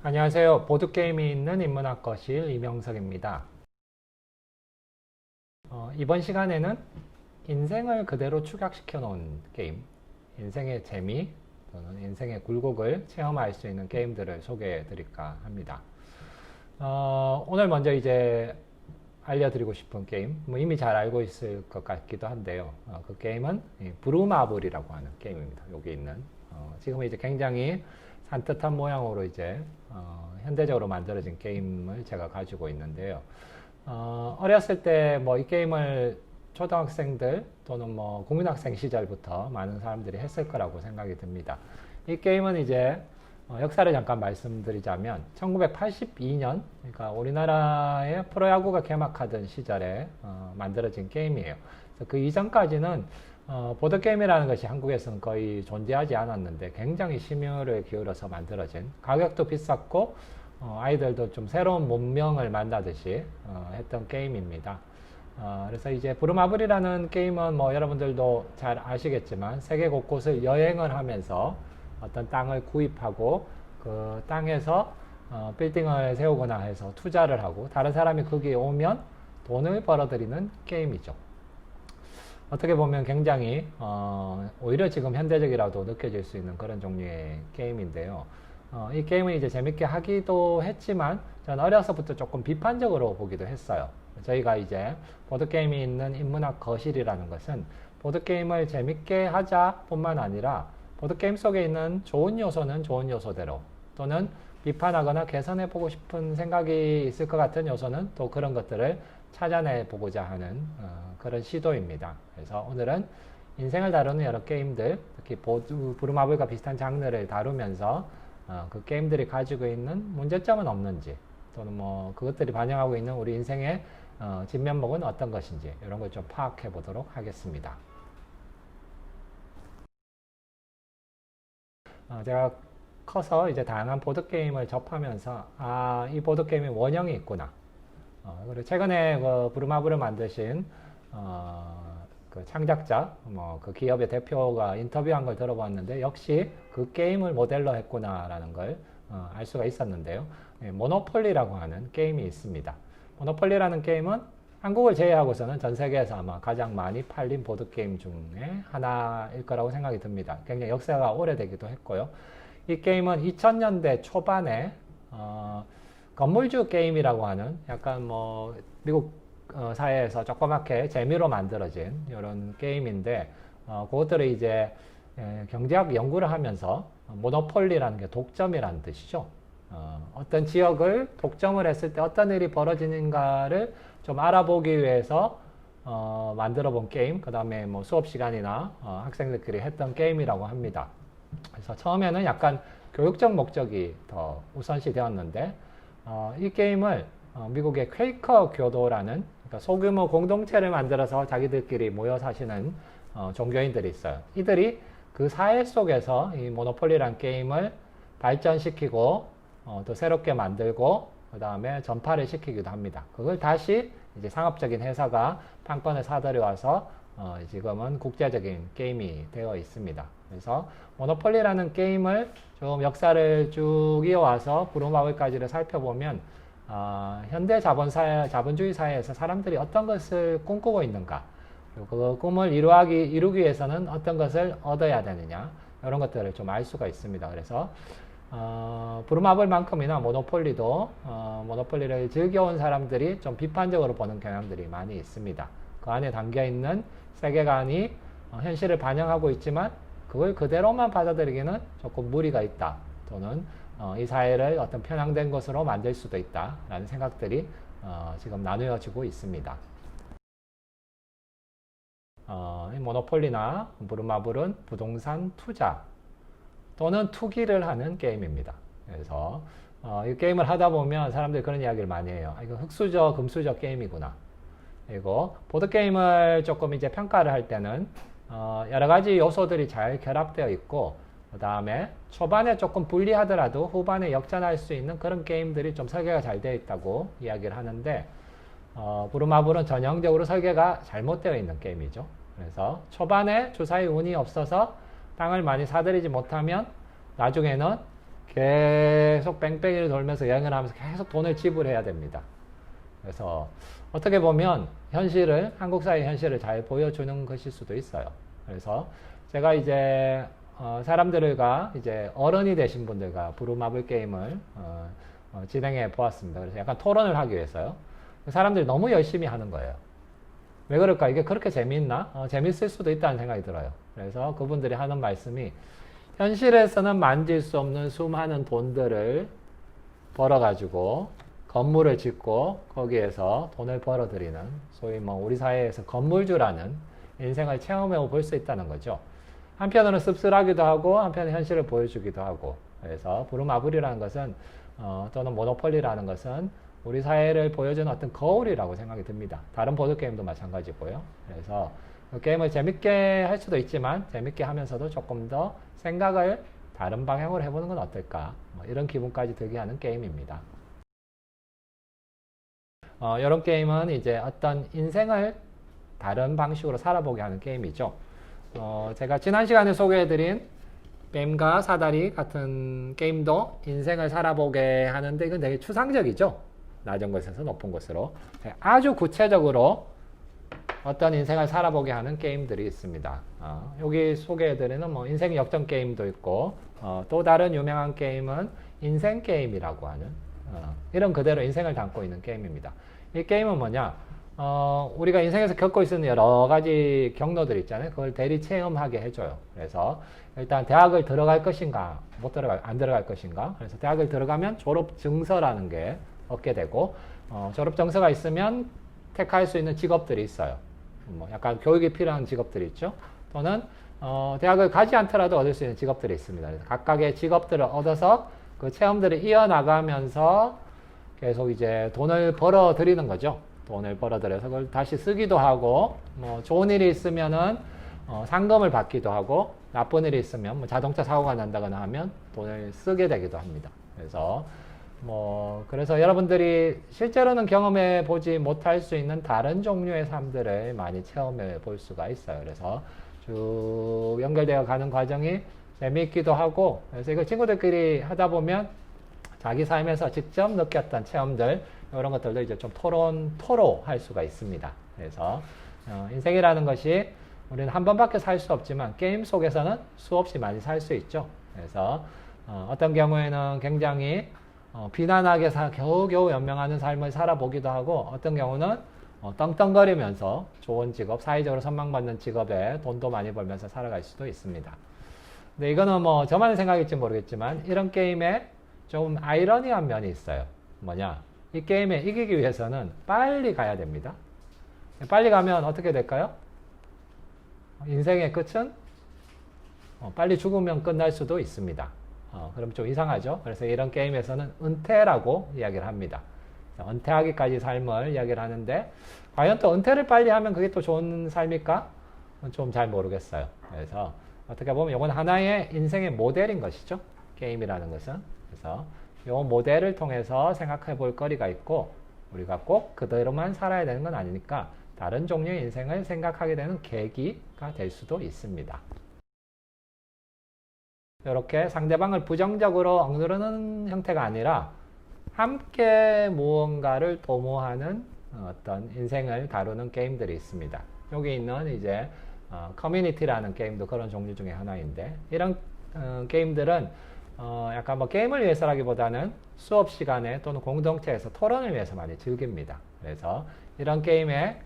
안녕하세요. 보드게임이 있는 인문학 거실 이명석입니다. 이번 시간에는 인생을 그대로 축약시켜 놓은 게임, 인생의 재미 또는 인생의 굴곡을 체험할 수 있는 게임들을 소개해 드릴까 합니다. 오늘 먼저 이제 알려드리고 싶은 게임, 뭐 이미 잘 알고 있을 것 같기도 한데요. 그 게임은 브루마블이라고 하는 게임입니다. 여기 있는. 지금은 이제 굉장히 산뜻한 모양으로 이제 현대적으로 만들어진 게임을 제가 가지고 있는데요. 어렸을 때 뭐 이 게임을 초등학생들 또는 뭐 국민학생 시절부터 많은 사람들이 했을 거라고 생각이 듭니다. 이 게임은 이제 역사를 잠깐 말씀드리자면 1982년, 그러니까 우리나라의 프로야구가 개막하던 시절에 만들어진 게임이에요. 그래서 그 이전까지는 보드게임이라는 것이 한국에서는 거의 존재하지 않았는데 굉장히 심혈을 기울여서 만들어진, 가격도 비쌌고 아이들도 좀 새로운 문명을 만나듯이 했던 게임입니다. 그래서 이제 브루마블이라는 게임은 뭐 여러분들도 잘 아시겠지만 세계 곳곳을 여행을 하면서 어떤 땅을 구입하고 그 땅에서 빌딩을 세우거나 해서 투자를 하고 다른 사람이 거기에 오면 돈을 벌어들이는 게임이죠. 어떻게 보면 굉장히 오히려 지금 현대적이라도 느껴질 수 있는 그런 종류의 게임인데요. 이 게임은 이제 재밌게 하기도 했지만 저는 어려서부터 조금 비판적으로 보기도 했어요. 저희가 이제 보드게임이 있는 인문학 거실이라는 것은 보드게임을 재밌게 하자 뿐만 아니라 보드게임 속에 있는 좋은 요소는 좋은 요소대로, 또는 비판하거나 개선해보고 싶은 생각이 있을 것 같은 요소는 또 그런 것들을 찾아내보고자 하는 그런 시도입니다. 그래서 오늘은 인생을 다루는 여러 게임들, 특히 브루마블과 비슷한 장르를 다루면서 그 게임들이 가지고 있는 문제점은 없는지, 또는 뭐 그것들이 반영하고 있는 우리 인생의 진면목은 어떤 것인지, 이런 걸 좀 파악해 보도록 하겠습니다. 제가 커서 이제 다양한 보드게임을 접하면서 이 보드게임이 원형이 있구나. 그리고 최근에 그 브루마블을 만드신 그 창작자, 뭐 그 기업의 대표가 인터뷰한 걸 들어봤는데 역시 그 게임을 모델로 했구나라는 걸 알 수가 있었는데요. 모노폴리라고 하는 게임이 있습니다. 모노폴리라는 게임은 한국을 제외하고서는 전 세계에서 아마 가장 많이 팔린 보드게임 중에 하나일 거라고 생각이 듭니다. 굉장히 역사가 오래되기도 했고요. 이 게임은 2000년대 초반에 건물주 게임이라고 하는, 약간 뭐 미국 사회에서 조그맣게 재미로 만들어진 이런 게임인데, 그것들을 이제 경제학 연구를 하면서 모노폴리라는 게 독점이라는 뜻이죠. 어떤 지역을 독점을 했을 때 어떤 일이 벌어지는가를 좀 알아보기 위해서 만들어 본 게임, 그 다음에 뭐 수업 시간이나 학생들끼리 했던 게임이라고 합니다. 그래서 처음에는 약간 교육적 목적이 더 우선시 되었는데, 이 게임을 미국의 퀘이커 교도라는, 그러니까 소규모 공동체를 만들어서 자기들끼리 모여 사시는 종교인들이 있어요. 이들이 그 사회 속에서 이 모노폴리라는 게임을 발전시키고 또 새롭게 만들고 그 다음에 전파를 시키기도 합니다. 그걸 다시 이제 상업적인 회사가 판권을 사들여와서 지금은 국제적인 게임이 되어 있습니다. 그래서 모노폴리라는 게임을 좀 역사를 쭉 이어와서 브루마블까지를 살펴보면 현대 자본주의 사회에서 사람들이 어떤 것을 꿈꾸고 있는가, 그리고 그 꿈을 이루기 위해서는 어떤 것을 얻어야 되느냐, 이런 것들을 좀 알 수가 있습니다. 그래서 브루마블만큼이나 모노폴리도 모노폴리를 즐겨온 사람들이 좀 비판적으로 보는 경향들이 많이 있습니다. 그 안에 담겨있는 세계관이 현실을 반영하고 있지만 그걸 그대로만 받아들이기는 조금 무리가 있다, 또는 이 사회를 어떤 편향된 것으로 만들 수도 있다 라는 생각들이 지금 나누어지고 있습니다. 이 모노폴리나 브루마블은 부동산 투자 또는 투기를 하는 게임입니다. 그래서 이 게임을 하다 보면 사람들이 그런 이야기를 많이 해요. 이거 흑수저 금수저 게임이구나. 그리고 보드게임을 조금 이제 평가를 할 때는 여러 가지 요소들이 잘 결합되어 있고, 그 다음에 초반에 조금 불리하더라도 후반에 역전할 수 있는 그런 게임들이 좀 설계가 잘 되어 있다고 이야기를 하는데, 브루마블은 전형적으로 설계가 잘못되어 있는 게임이죠. 그래서 초반에 주사위 운이 없어서 땅을 많이 사들이지 못하면 나중에는 계속 뺑뺑이를 돌면서 여행을 하면서 계속 돈을 지불해야 됩니다. 그래서 어떻게 보면 현실을, 한국 사회 현실을 잘 보여주는 것일 수도 있어요. 그래서 제가 이제 사람들과 이제 어른이 되신 분들과 부루마블 게임을 진행해 보았습니다. 그래서 약간 토론을 하기 위해서요. 사람들이 너무 열심히 하는 거예요. 왜 그럴까? 이게 그렇게 재미있나? 재밌을 수도 있다는 생각이 들어요. 그래서 그분들이 하는 말씀이 현실에서는 만질 수 없는 수많은 돈들을 벌어가지고 건물을 짓고 거기에서 돈을 벌어들이는 소위 뭐 우리 사회에서 건물주라는 인생을 체험해 볼 수 있다는 거죠. 한편으로는 씁쓸하기도 하고 한편은 현실을 보여주기도 하고 그래서 부루마블이라는 것은 또는 모노폴리라는 것은 우리 사회를 보여주는 어떤 거울이라고 생각이 듭니다. 다른 보드게임도 마찬가지고요. 그래서 그 게임을 재밌게 할 수도 있지만 재밌게 하면서도 조금 더 생각을 다른 방향으로 해보는 건 어떨까 뭐 이런 기분까지 들게 하는 게임입니다. 이런 게임은 이제 어떤 인생을 다른 방식으로 살아보게 하는 게임이죠. 제가 지난 시간에 소개해드린 뱀과 사다리 같은 게임도 인생을 살아보게 하는데 이건 되게 추상적이죠. 낮은 곳에서 높은 곳으로 아주 구체적으로 어떤 인생을 살아보게 하는 게임들이 있습니다. 여기 소개해드리는 뭐 인생 역전 게임도 있고 또 다른 유명한 게임은 인생 게임이라고 하는 이런 그대로 인생을 담고 있는 게임입니다. 이 게임은 뭐냐? 우리가 인생에서 겪고 있는 여러 가지 경로들 있잖아요. 그걸 대리 체험하게 해줘요. 그래서 일단 대학을 들어갈 것인가, 안 들어갈 것인가. 그래서 대학을 들어가면 졸업 증서라는 게 얻게 되고, 졸업 증서가 있으면 택할 수 있는 직업들이 있어요. 뭐 약간 교육이 필요한 직업들이 있죠. 또는 대학을 가지 않더라도 얻을 수 있는 직업들이 있습니다. 그래서 각각의 직업들을 얻어서 그 체험들을 이어나가면서 계속 이제 돈을 벌어 들이는 거죠. 돈을 벌어들여서 그걸 다시 쓰기도 하고, 뭐 좋은 일이 있으면은 상금을 받기도 하고, 나쁜 일이 있으면 뭐 자동차 사고가 난다거나 하면 돈을 쓰게 되기도 합니다. 그래서 여러분들이 실제로는 경험해 보지 못할 수 있는 다른 종류의 삶들을 많이 체험해 볼 수가 있어요. 그래서 쭉 연결되어 가는 과정이 재미있기도 하고, 그래서 이거 친구들끼리 하다 보면 자기 삶에서 직접 느꼈던 체험들, 이런 것들도 이제 좀 토로할 수가 있습니다. 그래서, 인생이라는 것이 우리는 한 번밖에 살 수 없지만, 게임 속에서는 수없이 많이 살 수 있죠. 그래서, 어떤 경우에는 굉장히, 비난하게 겨우겨우 연명하는 삶을 살아보기도 하고, 어떤 경우는 떵떵거리면서 좋은 직업, 사회적으로 선망받는 직업에 돈도 많이 벌면서 살아갈 수도 있습니다. 근데 이거는 뭐 저만의 생각일지 모르겠지만, 이런 게임에 좀 아이러니한 면이 있어요. 뭐냐? 이 게임에 이기기 위해서는 빨리 가야 됩니다. 빨리 가면 어떻게 될까요? 인생의 끝은 빨리 죽으면 끝날 수도 있습니다. 그럼 좀 이상하죠? 그래서 이런 게임에서는 은퇴라고 이야기를 합니다. 은퇴하기까지 삶을 이야기를 하는데 과연 또 은퇴를 빨리 하면 그게 또 좋은 삶일까? 좀 잘 모르겠어요. 그래서 어떻게 보면 이건 하나의 인생의 모델인 것이죠. 게임이라는 것은. 그래서 이 모델을 통해서 생각해 볼 거리가 있고 우리가 꼭 그대로만 살아야 되는 건 아니니까 다른 종류의 인생을 생각하게 되는 계기가 될 수도 있습니다. 이렇게 상대방을 부정적으로 억누르는 형태가 아니라 함께 무언가를 도모하는 어떤 인생을 다루는 게임들이 있습니다. 여기 있는 이제 커뮤니티라는 게임도 그런 종류 중에 하나인데 이런 게임들은 약간 뭐 게임을 위해서라기보다는 수업 시간에 또는 공동체에서 토론을 위해서 많이 즐깁니다. 그래서 이런 게임을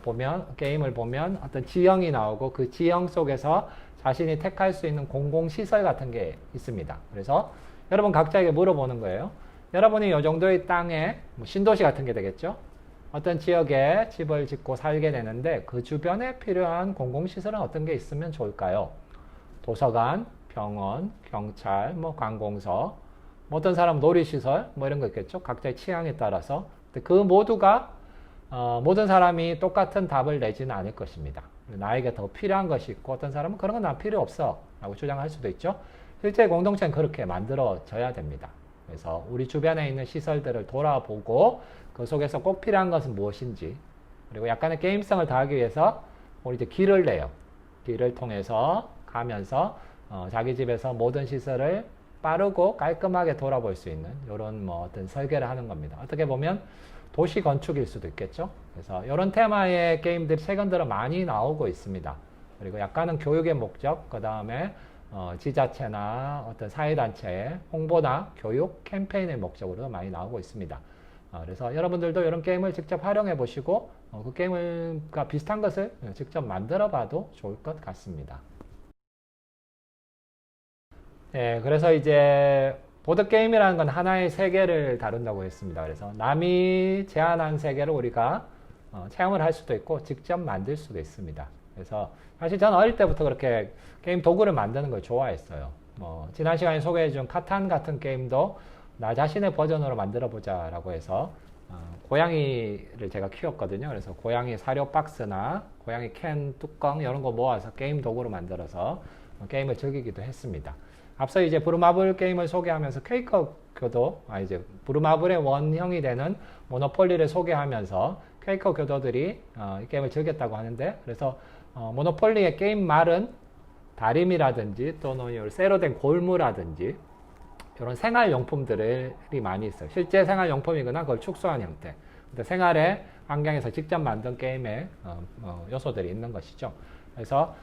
보면 어떤 지형이 나오고 그 지형 속에서 자신이 택할 수 있는 공공시설 같은 게 있습니다. 그래서 여러분 각자에게 물어보는 거예요. 여러분이 이 정도의 땅에 뭐 신도시 같은 게 되겠죠? 어떤 지역에 집을 짓고 살게 되는데 그 주변에 필요한 공공시설은 어떤 게 있으면 좋을까요? 도서관, 병원, 경찰, 뭐 관공서, 뭐 어떤 사람은 놀이시설, 뭐 이런 거 있겠죠. 각자의 취향에 따라서. 근데 그 모두가 모든 사람이 똑같은 답을 내지는 않을 것입니다. 나에게 더 필요한 것이 있고 어떤 사람은 그런 건 난 필요 없어 라고 주장할 수도 있죠. 실제 공동체는 그렇게 만들어져야 됩니다. 그래서 우리 주변에 있는 시설들을 돌아보고 그 속에서 꼭 필요한 것은 무엇인지 그리고 약간의 게임성을 더하기 위해서 우리 이제 길을 내요. 길을 통해서 가면서 자기 집에서 모든 시설을 빠르고 깔끔하게 돌아볼 수 있는 이런 뭐 어떤 설계를 하는 겁니다. 어떻게 보면 도시 건축일 수도 있겠죠. 그래서 이런 테마의 게임들이 최근 들어 많이 나오고 있습니다. 그리고 약간은 교육의 목적, 그 다음에 지자체나 어떤 사회단체의 홍보나 교육 캠페인의 목적으로도 많이 나오고 있습니다. 그래서 여러분들도 이런 게임을 직접 활용해 보시고 그 게임과 비슷한 것을 직접 만들어 봐도 좋을 것 같습니다. 네, 그래서 이제 보드게임이라는 건 하나의 세계를 다룬다고 했습니다. 그래서 남이 제안한 세계를 우리가 체험을 할 수도 있고 직접 만들 수도 있습니다. 그래서 사실 저는 어릴 때부터 그렇게 게임 도구를 만드는 걸 좋아했어요. 지난 시간에 소개해준 카탄 같은 게임도 나 자신의 버전으로 만들어 보자라고 해서 고양이를 제가 키웠거든요. 그래서 고양이 사료 박스나 고양이 캔 뚜껑 이런 거 모아서 게임 도구로 만들어서 게임을 즐기기도 했습니다. 앞서 이제 부루마블 게임을 소개하면서 퀘이커 교도, 이제 부루마블의 원형이 되는 모노폴리를 소개하면서 퀘이커 교도들이 이 게임을 즐겼다고 하는데, 그래서 모노폴리의 게임 말은 다림이라든지 또는 쇠로 된 골무라든지 이런 생활용품들이 많이 있어요. 실제 생활용품이거나 그걸 축소한 형태. 근데 생활의 환경에서 직접 만든 게임의 요소들이 있는 것이죠. 그래서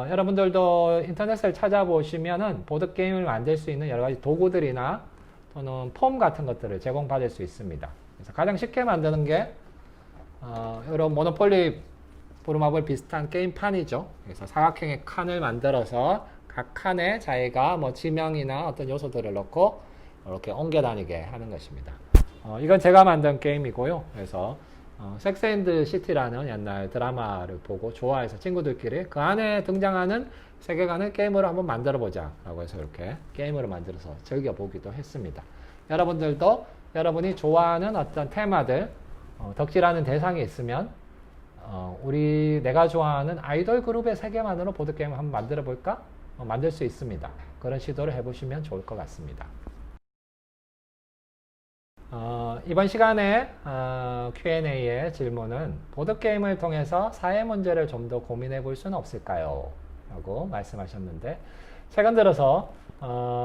여러분들도 인터넷을 찾아보시면은 보드게임을 만들 수 있는 여러 가지 도구들이나 또는 폼 같은 것들을 제공받을 수 있습니다. 그래서 가장 쉽게 만드는 게 이런 모노폴리 부루마블 비슷한 게임판이죠. 그래서 사각형의 칸을 만들어서 각 칸에 자기가 뭐 지명이나 어떤 요소들을 넣고 이렇게 옮겨 다니게 하는 것입니다. 이건 제가 만든 게임이고요. 그래서 섹스앤드 시티라는 옛날 드라마를 보고 좋아해서 친구들끼리 그 안에 등장하는 세계관을 게임으로 한번 만들어 보자 라고 해서 이렇게 게임으로 만들어서 즐겨보기도 했습니다. 여러분들도 여러분이 좋아하는 어떤 테마들, 덕질하는 대상이 있으면 내가 좋아하는 아이돌 그룹의 세계만으로 보드게임을 한번 만들어 볼까? 만들 수 있습니다. 그런 시도를 해보시면 좋을 것 같습니다. 이번 시간에 Q&A의 질문은 보드게임을 통해서 사회 문제를 좀 더 고민해 볼 수는 없을까요? 라고 말씀하셨는데, 최근 들어서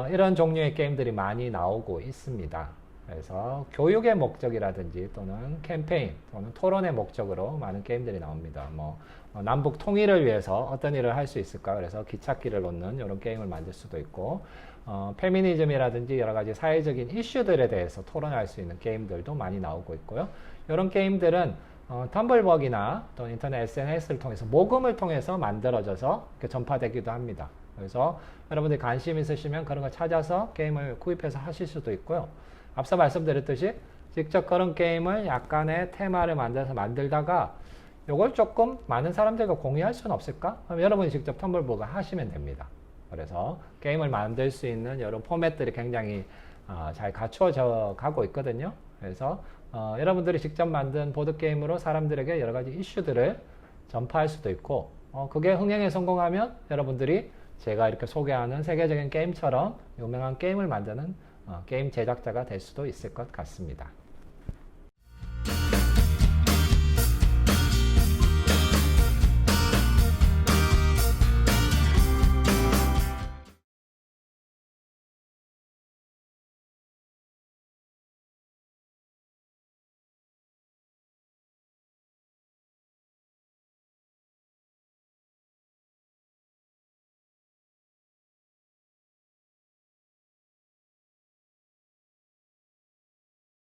이런 종류의 게임들이 많이 나오고 있습니다. 그래서 교육의 목적이라든지 또는 캠페인 또는 토론의 목적으로 많은 게임들이 나옵니다. 남북 통일을 위해서 어떤 일을 할 수 있을까? 그래서 기찻길을 놓는 이런 게임을 만들 수도 있고, 페미니즘이라든지 여러 가지 사회적인 이슈들에 대해서 토론할 수 있는 게임들도 많이 나오고 있고요. 이런 게임들은 텀블벅이나 또 인터넷 SNS를 통해서 모금을 통해서 만들어져서 전파되기도 합니다. 그래서 여러분들이 관심 있으시면 그런 걸 찾아서 게임을 구입해서 하실 수도 있고요. 앞서 말씀드렸듯이 직접 그런 게임을 약간의 테마를 만들다가 이걸 조금 많은 사람들과 공유할 수는 없을까? 그럼 여러분이 직접 텀블벅을 하시면 됩니다. 그래서 게임을 만들 수 있는 이런 포맷들이 굉장히 잘 갖추어져 가고 있거든요. 그래서 여러분들이 직접 만든 보드게임으로 사람들에게 여러 가지 이슈들을 전파할 수도 있고, 그게 흥행에 성공하면 여러분들이 제가 이렇게 소개하는 세계적인 게임처럼 유명한 게임을 만드는 게임 제작자가 될 수도 있을 것 같습니다.